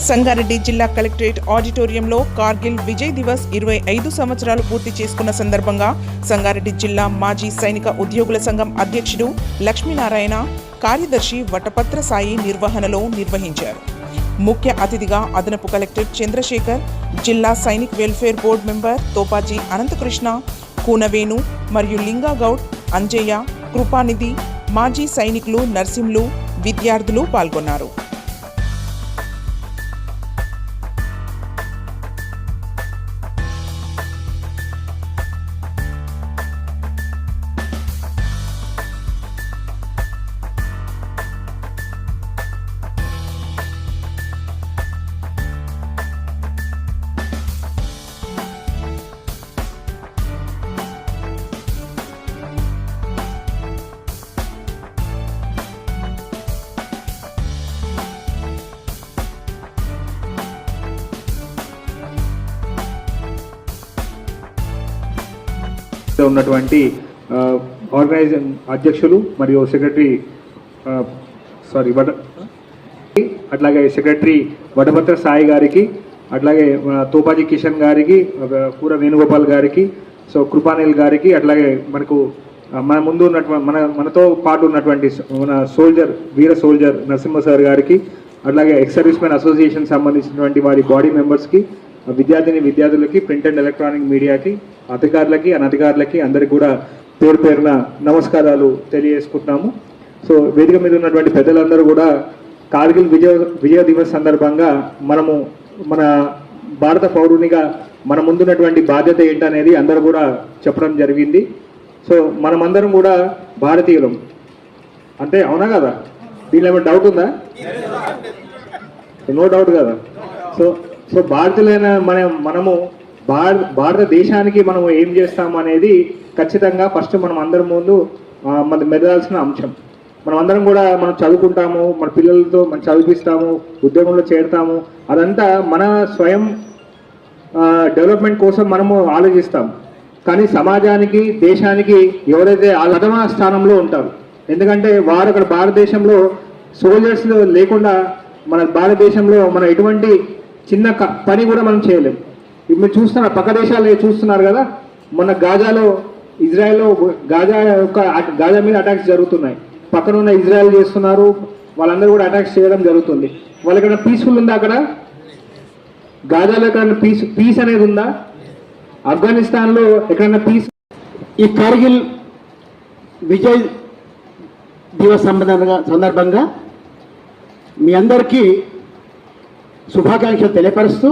సంగారెడ్డి జిల్లా కలెక్టరేట్ ఆడిటోరియంలో కార్గిల్ విజయ్ దివస్ 25 సంవత్సరాలు పూర్తి చేసుకున్న సందర్భంగా సంగారెడ్డి జిల్లా మాజీ సైనిక ఉద్యోగుల సంఘం అధ్యక్షుడు లక్ష్మీనారాయణ, కార్యదర్శి వటపత్ర సాయి నిర్వహణలో నిర్వహించారు. ముఖ్య అతిథిగా అదనపు కలెక్టర్ చంద్రశేఖర్, జిల్లా సైనిక్ వెల్ఫేర్ బోర్డు మెంబర్ తోపాజీ అనంతకృష్ణ, కూనవేణు మరియు లింగాగౌడ్, అంజయ్య, కృపానిధి, మాజీ సైనికులు, నర్సింలు, విద్యార్థులు పాల్గొన్నారు. ఉన్నటువంటి ఆర్గనైజేషన్ అధ్యక్షులు మరియు సెక్రటరీ అట్లాగే సెక్రటరీ వటపత్ర సాయి గారికి, అట్లాగే తోపాజీ కిషన్ గారికి, కూర వేణుగోపాల్ గారికి, సో కృపానిల్ గారికి, అట్లాగే మనకు మన ముందు ఉన్నటువంటి మనతో పాటు ఉన్నటువంటి మన వీర సోల్జర్ నరసింహ సార్ గారికి, అట్లాగే ఎక్స్ సర్వీస్ మెన్ అసోసియేషన్ సంబంధించినటువంటి వారి బాడీ మెంబర్స్కి, విద్యార్థులకి, ప్రింట్ అండ్ ఎలక్ట్రానిక్ మీడియాకి, అధికారులకి, అనధికారులకి అందరికి కూడా పేరు పేరున నమస్కారాలు తెలియజేసుకుంటున్నాము. సో వేదిక మీద ఉన్నటువంటి పెద్దలందరూ కూడా కార్గిల్ విజయ దివస్ సందర్భంగా మనము మన భారత పౌరునిగా మన ముందున్నటువంటి బాధ్యత ఏంటనేది అందరూ కూడా చెప్పడం జరిగింది. సో మనమందరం కూడా భారతీయులం, అంటే అవునా కదా? దీనిలో ఏమైనా డౌట్ ఉందా? నో డౌట్ కదా. సో భారతీయులైన మనము భారతదేశానికి మనం ఏం చేస్తాము అనేది ఖచ్చితంగా ఫస్ట్ మనం అందరం ముందు మెదలాల్సిన అంశం. మనం అందరం కూడా మనం చదువుకుంటాము, మన పిల్లలతో మనం చదివిస్తాము, ఉద్యోగంలో చేరుతాము, అదంతా మన స్వయం డెవలప్మెంట్ కోసం మనము ఆలోచిస్తాం. కానీ సమాజానికి, దేశానికి ఎవరైతే ప్రథమ స్థానంలో ఉంటారు, ఎందుకంటే వారు అక్కడ భారతదేశంలో సోల్జర్స్ లేకుండా మన భారతదేశంలో మనం ఎటువంటి చిన్న పని కూడా మనం చేయలేము. ఇప్పుడు చూస్తున్నారు, పక్క దేశాలు చూస్తున్నారు కదా, మొన్న గాజాలో ఇజ్రాయెల్లో గాజా మీద అటాక్స్ జరుగుతున్నాయి. పక్కన ఉన్న ఇజ్రాయెల్ చేస్తున్నారు, వాళ్ళందరూ కూడా అటాక్స్ చేయడం జరుగుతుంది. వాళ్ళకైనా పీస్ఫుల్ ఉందా? అక్కడ గాజాలో ఎక్కడైనా పీస్ అనేది ఉందా? ఆఫ్ఘనిస్తాన్లో ఎక్కడైనా పీస్? ఈ కార్గిల్ విజయ్ దివస్ సందర్భంగా మీ అందరికీ శుభాకాంక్షలు తెలియపరుస్తూ,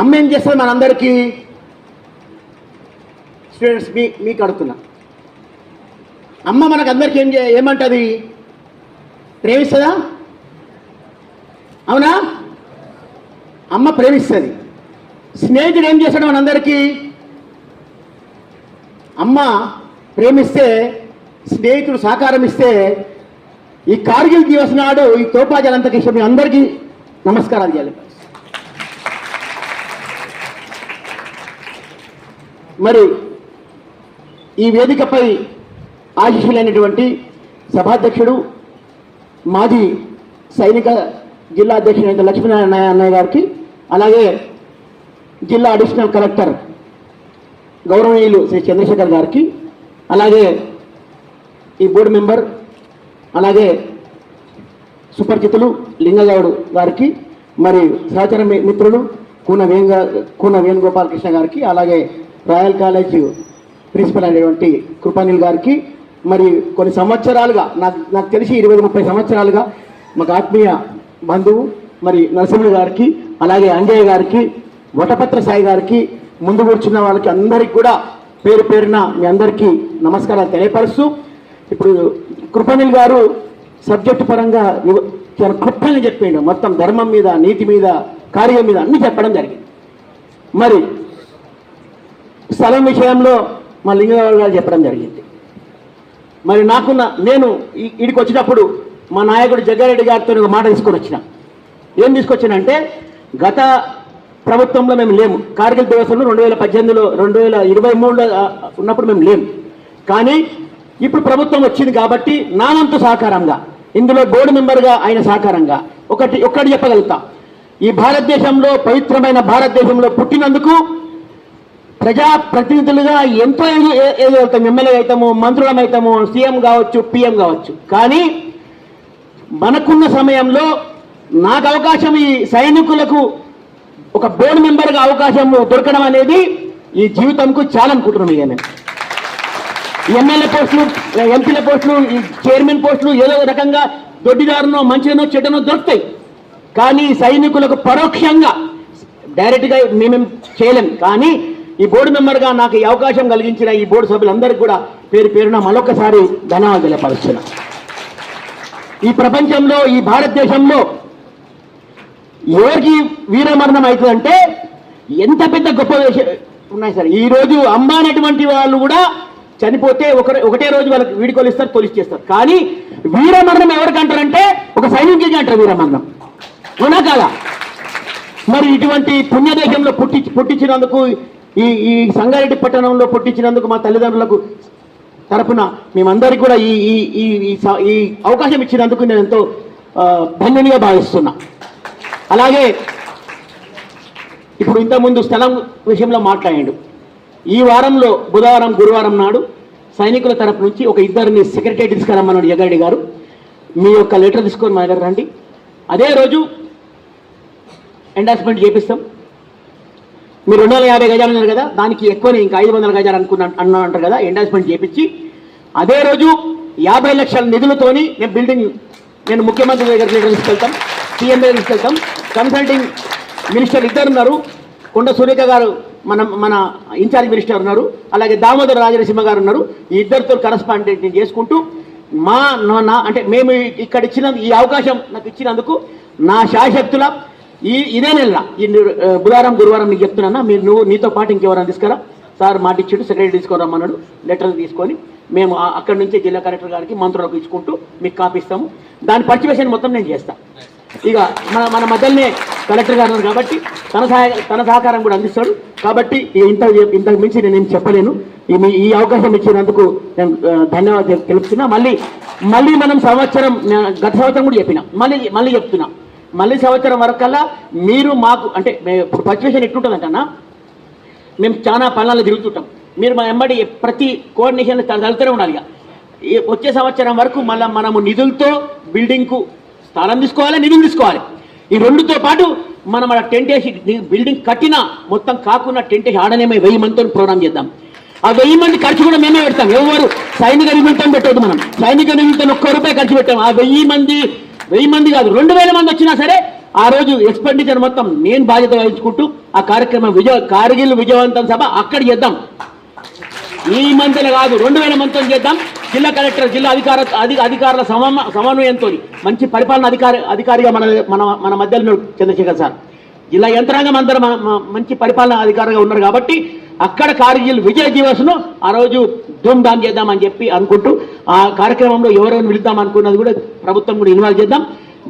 అమ్మ ఏం చేస్తుంది మనందరికీ? స్టూడెంట్స్ మీకు అడుగుతున్నా, అమ్మ మనకు అందరికీ ఏమంటుంది? ప్రేమిస్తుందా? అవునా? అమ్మ ప్రేమిస్తుంది. స్నేహితుడు ఏం చేస్తాడు మనందరికీ? అమ్మ ప్రేమిస్తే, స్నేహితుడు సహకారం ఇస్తే, ఈ కార్గిల్ దివస్ నాడు ఈ తోపాజీ అనంతకృష్ణ మీ అందరికీ నమస్కారాలు చేయాలి. మరి ఈ వేదికపై ఆశీస్సులైనటువంటి సభాధ్యక్షుడు, మాజీ సైనిక జిల్లా అధ్యక్షుడు లక్ష్మీనారాయణ అన్నయ్య గారికి, అలాగే జిల్లా అడిషనల్ కలెక్టర్ గౌరవనీయులు శ్రీ చంద్రశేఖర్ గారికి, అలాగే ఈ బోర్డు మెంబర్, అలాగే సుపరిచితులు లింగగౌడ్ గారికి, మరి సహచర మిత్రులు కూన వేణుగోపాల్ కృష్ణ గారికి, అలాగే రాయల్ కాలేజ్ ప్రిన్సిపల్ అయినటువంటి కృపానిల్ గారికి, మరి కొన్ని సంవత్సరాలుగా నాకు తెలిసి 20-30 సంవత్సరాలుగా మాకు ఆత్మీయ బంధువు మరి నరసింహులు గారికి, అలాగే అంజయ్య గారికి, వటపత్ర సాయి గారికి, ముందు కూర్చున్న వాళ్ళకి అందరికీ కూడా పేరు పేరున మీ అందరికీ నమస్కారాలు తెలియపరుస్తూ, ఇప్పుడు కృపానిల్ గారు సబ్జెక్టు పరంగా చాలా క్లుప్తంగా చెప్పిండు. మొత్తం ధర్మం మీద, నీతి మీద, కార్యం మీద అన్ని చెప్పడం జరిగింది. మరి స్థలం విషయంలో మా లింగరావు గారు చెప్పడం జరిగింది. మరి నేను ఇడికి వచ్చినప్పుడు మా నాయకుడు జగ్గారెడ్డి గారితో ఒక మాట తీసుకొని వచ్చిన. ఏం తీసుకొచ్చానంటే, గత ప్రభుత్వంలో మేము లేము, కార్గిల్ దివసంలో 2018లో 2023లో ఉన్నప్పుడు మేము లేము. కానీ ఇప్పుడు ప్రభుత్వం వచ్చింది కాబట్టి నానంత సహకారంగా ఇందులో బోర్డు మెంబర్గా ఆయన సహకారంగా ఒక్కటి చెప్పగలుగుతా. ఈ భారతదేశంలో, పవిత్రమైన భారతదేశంలో పుట్టినందుకు ప్రజాప్రతినిధులుగా ఎంతో ఏదో అవుతాం, ఎమ్మెల్యే అవుతాము, మంత్రులం అవుతాము, సీఎం కావచ్చు, పిఎం కావచ్చు. కానీ మనకున్న సమయంలో నాకు అవకాశం, ఈ సైనికులకు ఒక బోర్డు మెంబర్గా అవకాశం దొరకడం అనేది ఈ జీవితంకు చాలా అనుకుంటున్నాం. ఇక నేను ఎమ్మెల్యే పోస్టులు, ఎంపీల పోస్టులు, ఈ చైర్మన్ పోస్టులు ఏదో రకంగా దొడ్డిదారునో మంచినో చెడ్డనో దొరుకుతాయి. కానీ సైనికులకు పరోక్షంగా డైరెక్ట్గా మేమేం చేయలేం. కానీ ఈ బోర్డు మెంబర్గా నాకు ఈ అవకాశం కలిగించిన ఈ బోర్డు సభ్యులందరికీ కూడా పేరు పేరున మరొకసారి ధన్యవాదాలు తెలియపరుస్తున్నా. ఈ ప్రపంచంలో, ఈ భారతదేశంలో ఎవరికి వీరమరణం అవుతుందంటే ఎంత పెద్ద గొప్ప ఉన్నాయి సార్. ఈ రోజు అంబానీ అటువంటి వాళ్ళు కూడా చనిపోతే ఒకటే రోజు వాళ్ళకి వీడుకోలు ఇస్తారు, పోలీస్ చేస్తారు. కానీ వీరమరణం ఎవరికి అంటారంటే ఒక సైనికుడికి అంటారు వీరమరణం. అవునా కాదా? మరి ఇటువంటి పుణ్యదేశంలో పుట్టించినందుకు, ఈ సంగారెడ్డి పట్టణంలో పుట్టించినందుకు మా తల్లిదండ్రులకు తరపున మేమందరికీ కూడా ఈ అవకాశం ఇచ్చినందుకు నేను ఎంతో ధన్యునిగా భావిస్తున్నా. అలాగే ఇప్పుడు ఇంతకుముందు స్థలం విషయంలో మాట్లాడాడు. ఈ వారంలో బుధవారం, గురువారం నాడు సైనికుల తరపు నుంచి ఒక ఇద్దరిని సెక్రటరీ తీసుకురమ్మన్నాడు జగ్గారెడ్డి గారు. మీ యొక్క లెటర్ తీసుకొని మా దగ్గర రండి. అదే రోజు ఎండార్స్మెంట్ చేపిస్తాం. మీరు 250 గజాలు ఉన్నారు కదా, దానికి ఎక్కువనే ఇంకా 500 గజాలు అంటారు కదా, ఎండార్స్మెంట్ చేపించి అదే రోజు 50 లక్షల నిధులతోని నేను ముఖ్యమంత్రి దగ్గర లెటర్ తీసుకెళ్తాం, సీఎం దగ్గర తీసుకెళ్తాం. కన్సల్టింగ్ మినిస్టర్ ఇద్దరు ఉన్నారు, కొండ సురేఖ గారు మన ఇన్ఛార్జ్ మినిస్టర్ ఉన్నారు, అలాగే దామోదర రాజనరసింహ గారు ఉన్నారు. ఈ ఇద్దరితో కరస్పాండెంట్ చేసుకుంటూ అంటే మేము ఇక్కడ ఈ అవకాశం నాకు ఇచ్చినందుకు నా శాశక్తుల ఇదే నెల ఈ బుధవారం, గురువారం నీకు చెప్తున్నా. నీతో పాటు ఇంకెవరైనా తీసుకురా సార్, మాట ఇచ్చాడు, సెక్రటరీ తీసుకురమ్మన్నాడు. లెటర్ తీసుకొని మేము అక్కడి నుంచి జిల్లా కలెక్టర్ గారికి, మంత్రులకు ఇచ్చుకుంటూ మీకు కాపిస్తాము. దాని పర్టివేషన్ మొత్తం నేను చేస్తాను. ఇక మన మధ్యలోనే కలెక్టర్ గారు ఉన్నారు కాబట్టి తన సహకారం కూడా అందిస్తాడు. కాబట్టి ఇంతకు మించి నేనేం చెప్పలేను. ఈ అవకాశం ఇచ్చినందుకు నేను ధన్యవాదాలు తెలుపుతున్నా. మళ్ళీ మనం గత సంవత్సరం కూడా చెప్పినా, మళ్ళీ చెప్తున్నా, మళ్ళీ సంవత్సరం వరకల్లా మీరు మాకు అంటే ఇప్పుడు పర్టివేషన్ ఎట్లుంటుందంటన్నా, మేము చాలా పనులలో తిరుగుతుంటాం. మీరు మా వెంబడి ప్రతి కోఆర్డినేషన్ తలుతూనే ఉండాలి. వచ్చే సంవత్సరం వరకు మళ్ళీ మనము నిధులతో బిల్డింగ్కు స్థలం తీసుకోవాలి, నిధులు తీసుకోవాలి. ఈ రెండుతో పాటు మనం మన టెంట్ వేసి బిల్డింగ్ కట్టినా మొత్తం కాకుండా టెంట్ వేసి ఆడనేమో 1000 మందితో ప్రోగ్రామ్ చేద్దాం. ఆ 1000 మంది ఖర్చు కూడా మేమే పెడతాం. ఎవరు సైనిక నిమిత్తం పెట్టవద్దు. మనం సైనిక నిమిత్తం ₹1 ఖర్చు పెట్టాం. ఆ 1000 మంది కాదు, 2000 మంది వచ్చినా సరే ఆ రోజు ఎక్స్పెండిచర్ మొత్తం నేను బాధ్యత వహించుకుంటూ ఆ కార్యక్రమం కార్గిల్ విజయవంతం సభ అక్కడ చేద్దాం. ఈ మంత్రులు కాదు, 2000 మందితో చేద్దాం. జిల్లా కలెక్టర్, జిల్లా అధికారుల సమన్వయంతో మంచి పరిపాలన అధికారిగా మన మధ్యలో చంద్రశేఖర్ సార్, జిల్లా యంత్రాంగం అందరూ మంచి పరిపాలన అధికారిగా ఉన్నారు. కాబట్టి అక్కడ కార్గిల్ విజయ దివస్ను ఆ రోజు ధూమ్ధామ్ చేద్దామని చెప్పి అనుకుంటూ ఆ కార్యక్రమంలో ఎవరెవరిని పిలుద్దాం అనుకున్నది కూడా ప్రభుత్వం కూడా ఇన్వాల్వ్ చేద్దాం.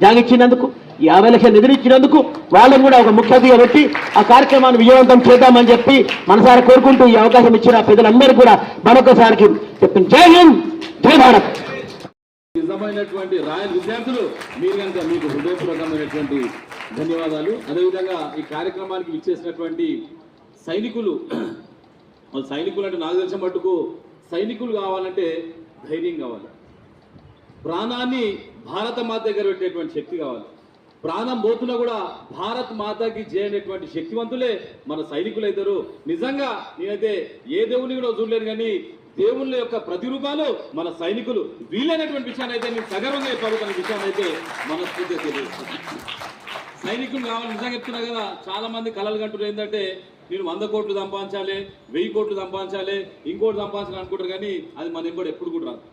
జాగిచ్చినందుకు 50 లక్షలు నిధులు ఇచ్చినందుకు వాళ్ళని కూడా ఒక ముఖ్య అతిథిగా పెట్టి ఆ కార్యక్రమాన్ని విజయవంతం చేద్దామని చెప్పి మనసారా కోరుకుంటూ ఈ అవకాశం ఇచ్చిన పెద్దలందరూ కూడా మరొకసారికి చెప్తాను. జై హింద్, జై భారత్. నిజమైనటువంటి రాయల్ విద్యార్థులు మీరు కనుక మీకు హృదయపూర్వకమైనటువంటి ధన్యవాదాలు. అదేవిధంగా ఈ కార్యక్రమానికి విచ్చేసినటువంటి సైనికులు అంటే నాకు తెలిసిన మట్టుకు సైనికులు కావాలంటే ధైర్యం కావాలి, ప్రాణాన్ని భారత మాత దగ్గర పెట్టేటువంటి శక్తి కావాలి. ప్రాణం పోతున్నా కూడా భారత్ మాతకి చేయనటువంటి శక్తివంతులే మన సైనికులు అవుతారు. నిజంగా నేనైతే ఏ దేవుని కూడా చూడలేను, కానీ దేవుళ్ళ యొక్క ప్రతిరూపాలు మన సైనికులు. వీలైనటువంటి విషయాన్ని అయితే నేను సగర్వంగా చెప్పాను. విషయాన్ని అయితే మనస్ఫూర్తిగా తెలియజేస్తాను. సైనికులు కావాలి. నిజంగా చెప్తున్నా కదా, చాలా మంది కలలు కంటున్నారు ఏంటంటే నేను 100 కోట్లు సంపాదించాలి, 1000 కోట్లు సంపాదించాలి, ఇంకోటి సంపాదించాలి అనుకుంటారు. కానీ అది మన ఇంకోటి ఎప్పుడు కూడా రాదు.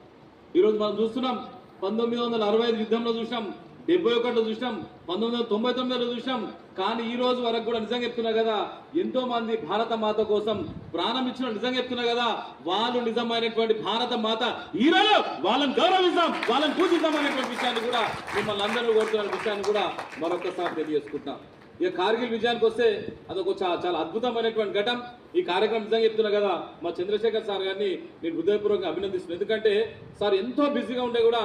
ఈరోజు మనం చూస్తున్నాం, 1965 యుద్ధంలో చూసినాం, 71లో చూసినాం, 1999లో చూసినాం. కానీ ఈ రోజు వరకు కూడా నిజంగా చెప్తున్నా కదా, ఎంతో మంది భారత మాత కోసం ప్రాణం ఇచ్చిన నిజంగా చెప్తున్నా కదా, వాళ్ళు నిజమైనటువంటి భారత మాత హీరోలు. వాళ్ళని గౌరవిస్తాం, వాళ్ళని పూజిస్తాం అనేటువంటి విషయాన్ని కూడా మిమ్మల్ని అందరూ కోరుతున్న విషయాన్ని కూడా మరొకసారి తెలియజేసుకుంటాం. ఇక కార్గిల్ విజయానికి వస్తే అదొక చాలా అద్భుతమైనటువంటి ఘటన. ఈ కార్యక్రమం నిజంగా చెప్తున్నా కదా, మా చంద్రశేఖర్ సార్ గారిని నేను హృదయపూర్వకంగా అభినందిస్తున్నాను. ఎందుకంటే సార్ ఎంతో బిజీగా ఉంటే కూడా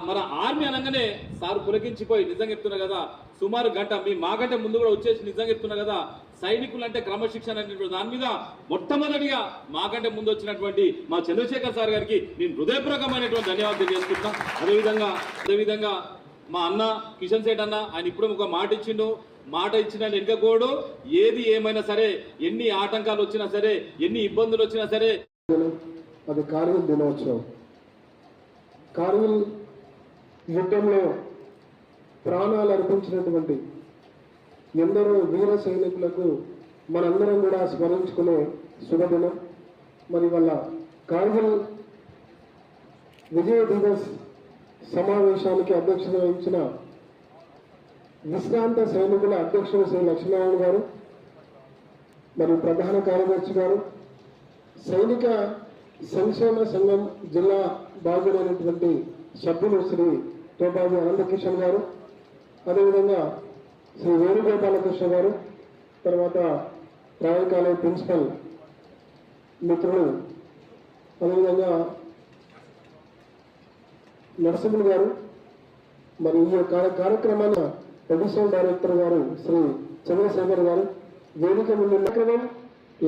మన ఆర్మీ అనగానే సార్ పులకించిపోయి నిజంగా చెప్తున్నా కదా, సుమారు గంట మా గంట ముందు కూడా వచ్చేసి నిజంగా చెప్తున్నా కదా, సైనికులు అంటే క్రమశిక్షణ అనేటువంటి దాని మీద మొట్టమొదటిగా మాకంటే ముందు వచ్చినటువంటి మా చంద్రశేఖర్ సార్ గారికి నేను హృదయపూర్వకమైనటువంటి ధన్యవాదాలు తెలియజేసుకుంటున్నా. అదేవిధంగా మా అన్న కిషన్ సేట్ అన్న, ఆయన ఇప్పుడు ఒక మాట ఇచ్చిండు, మాట ఇచ్చిన వెనుకపోడు, ఏది ఏమైనా సరే, ఎన్ని ఆటంకాలు వచ్చినా సరే, ఎన్ని ఇబ్బందులు వచ్చినా సరే. అది కార్గిల్ దినోత్సవం. కార్గిల్ యుద్ధంలో ప్రాణాలు అర్పించినటువంటి ఎందరో వీర సైనికులకు మనందరం కూడా స్మరించుకునే శుభదినం. మరి వాళ్ళ కార్గిల్ విజయ దివస్ సమావేశానికి అధ్యక్షత వహించిన విశ్రాంత సైనికుల అధ్యక్షుడు శ్రీ లక్ష్మీనారాయణ గారు, మరి ప్రధాన కార్యదర్శి గారు, సైనిక సంక్షేమ సంఘం జిల్లా బాధ్యులైనటువంటి సభ్యులు శ్రీ తోబాజీ అనంతకిషన్ గారు, అదేవిధంగా శ్రీ వేణుగోపాలకృష్ణ గారు, తర్వాత రాయల్ కాలేజ్ ప్రిన్సిపల్ మిత్రులు, అదేవిధంగా నరసింహులు గారు, మరి ఈ కార్యక్రమాన్ని అడిషనల్ డైరెక్టర్ గారు శ్రీ చంద్రశేఖర్ గారు, వేదిక ముందు కార్యక్రమం.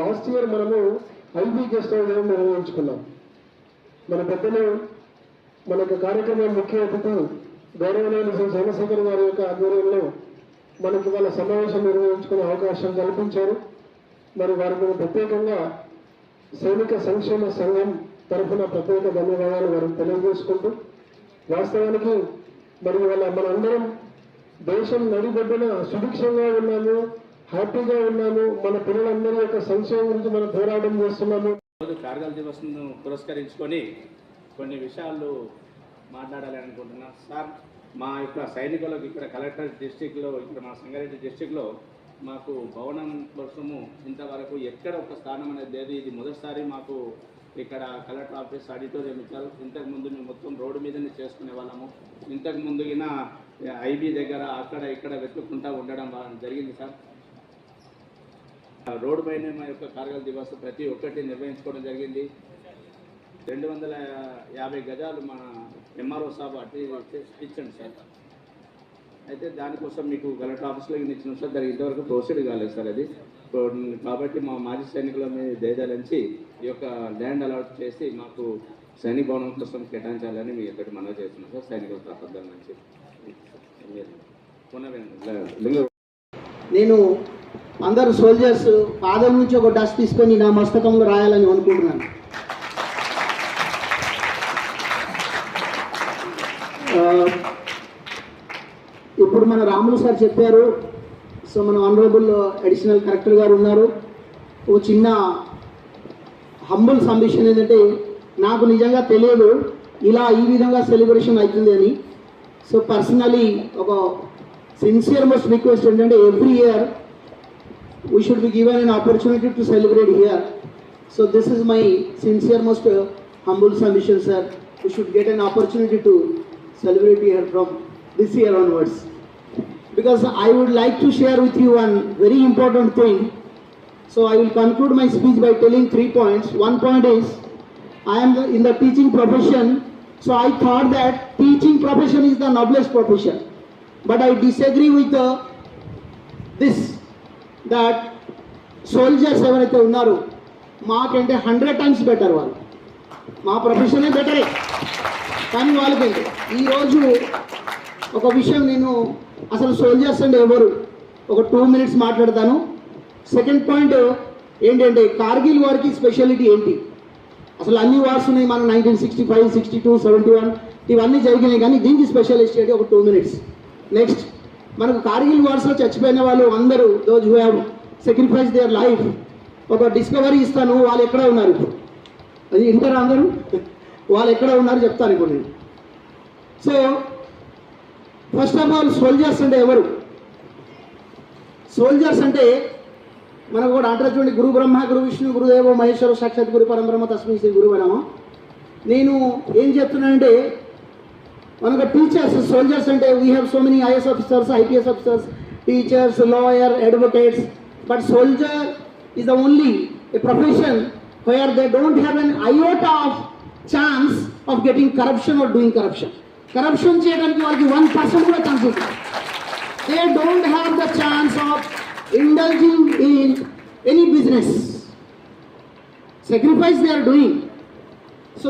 లాస్ట్ ఇయర్ మనము ఐబీ గెస్ట్ హౌస్ నిర్వహించుకున్నాం. మన పెద్దలు మన యొక్క కార్యక్రమం ముఖ్య అతిథి గౌరవనీయులు శ్రీ చంద్రశేఖర్ గారి యొక్క ఆధ్వర్యంలో మనకి వాళ్ళ సమావేశం నిర్వహించుకునే అవకాశం కల్పించారు. మరి వారికి ప్రత్యేకంగా సైనిక సంక్షేమ సంఘం తరఫున ప్రత్యేక ధన్యవాదాలు వారిని తెలియజేసుకుంటూ, వాస్తవానికి మరి వాళ్ళ మనందరం దేశం నడిబొడ్డున సుభిక్షంగా ఉన్నాము, హ్యాపీగా ఉన్నాము, మన పిల్లలందరి యొక్క సంక్షేమం గురించి మనం పోరాటం చేస్తున్నాము. కార్గిల్ దివస్ను పురస్కరించుకొని కొన్ని విషయాలు మాట్లాడాలి అనుకుంటున్నా. సార్, మా యొక్క సైనికులకు ఇక్కడ కలెక్టర్ డిస్టిక్లో, ఇక్కడ మా సంగారెడ్డి డిస్టిక్లో మాకు భవనం కోసము ఇంతవరకు ఎక్కడ ఒక స్థానం అనేది లేదు. ఇది మొదటిసారి మాకు ఇక్కడ కలెక్టర్ ఆఫీస్ ఆడిటోరియం ఇచ్చారు. ఇంతకుముందు మేము మొత్తం రోడ్డు మీదనే చేసుకునే వాళ్ళము. ఇంతకు ముందుగిన ఐబీ దగ్గర అక్కడ ఇక్కడ వెతుక్కుంటూ ఉండడం జరిగింది సార్. రోడ్డు పైన మా యొక్క కార్గిల్ దివస్ ప్రతి ఒక్కటి నిర్వహించుకోవడం జరిగింది. 250 గజాలు మన ఎంఆర్ఓ సాబ్ అటు ఇచ్చండి సార్. అయితే దానికోసం మీకు కలెక్టర్ ఆఫీస్లో ఇచ్చిన సార్, దానికి ఇంతవరకు ప్రొసీడ్ కాలేదు సార్ అది. కాబట్టి మా మాజీ సైనికుల మీద దయదలించి ఈ యొక్క ల్యాండ్ అలాట్ చేసి మాకు సైనిక భవనం కోసం కేటాయించాలని మీ ఎక్కడికి మనవి చేస్తున్నాం సార్. సైనికుల తరఫున నుంచి నేను అందరు సోల్జర్స్ పాదం నుంచి ఒక డస్ట్ తీసుకొని నా మస్తకంలో రాయాలని అనుకుంటున్నాను. ఇప్పుడు మన రాములు సార్ చెప్పారు. సో మన ఆనరబుల్ అడిషనల్ కలెక్టర్ గారు ఉన్నారు. ఒక చిన్న హంబుల్ సబ్మిషన్ ఏంటంటే, నాకు నిజంగా తెలియదు ఇలా ఈ విధంగా సెలబ్రేషన్ అవుతుంది అని. సో పర్సనలీ ఒక సిన్సియర్ మోస్ట్ రిక్వెస్ట్ ఏంటంటే, every year we should be given an opportunity to celebrate here. So this is my sincere most humble submission, sir. We should get an opportunity to celebrate here from this year onwards. Because I would like to share with you one very important thing. So I will conclude my speech by telling 3 points. One point is, I am in the teaching profession. So I thought that teaching profession is the noblest profession. But I disagree with this. That soldiers ఎవరైతే ఉన్నారో మాకంటే 100 times better వాళ్ళు. మా ప్రొఫెషనే బెటరే, కానీ వాళ్ళకంటే ఈరోజు ఒక విషయం నేను అసలు సోల్జర్స్ అంటే ఎవరు ఒక 2 minutes మాట్లాడతాను. సెకండ్ పాయింట్ ఏంటంటే, కార్గిల్ వార్కి స్పెషాలిటీ ఏంటి? అసలు అన్ని వార్స్ ఉన్నాయి, మన 1965, 62, 71 ఇవన్నీ జరిగినాయి, కానీ దీనికి స్పెషలిస్ట్ ఏంటి? ఒక 2 minutes. నెక్స్ట్, మనకు కార్గిల్ వార్స్లో చచ్చిపోయిన వాళ్ళు అందరూ, those who have sacrifice their life, ఒక డిస్కవరీ ఇస్తాను. వాళ్ళు ఎక్కడ ఉన్నారు ఇప్పుడు? అది ఇంటర్ అందరూ వాళ్ళు ఎక్కడ ఉన్నారు చెప్తాను ఇప్పుడు నేను. So first of all, soldiers అంటే ఎవరు? సోల్జర్స్ అంటే మనకు కూడా అంటారు చూడండి, గురు బ్రహ్మ గురు విష్ణు గురుదేవో మహేశ్వర సాక్షాత్ గురు పరబ్రహ్మ తస్మై శ్రీ గురు నమః. నేను ఏం చెప్తున్నానంటే, మనకు టీచర్స్, సోల్జర్స్ అంటే we have so many is officers, IPS officers, teachers, lawyer, advocates. But soldier is the only a profession where they don't have an iota of chance of getting corruption or doing corruption. Corruption చేయడానికి వాళ్ళకి 1% కూడా chance ఉంది. They don't have the chance of indulging in any business. sacrifice they are doing. So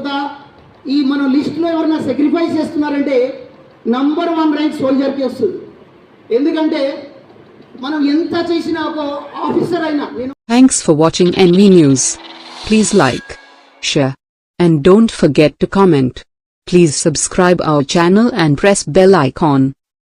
ఈ మన లిస్ట్లో ఎవరైనా sacrifice చేస్తున్నారంటే number 1 rank సోల్జర్కి వస్తుంది. ఎందుకంటే మనం ఎంత చేసినా ఒక ఆఫీసర్ అయినా నేను. Thanks for watching NV News. Please like, share, and don't forget to comment. Please subscribe our channel and press bell icon.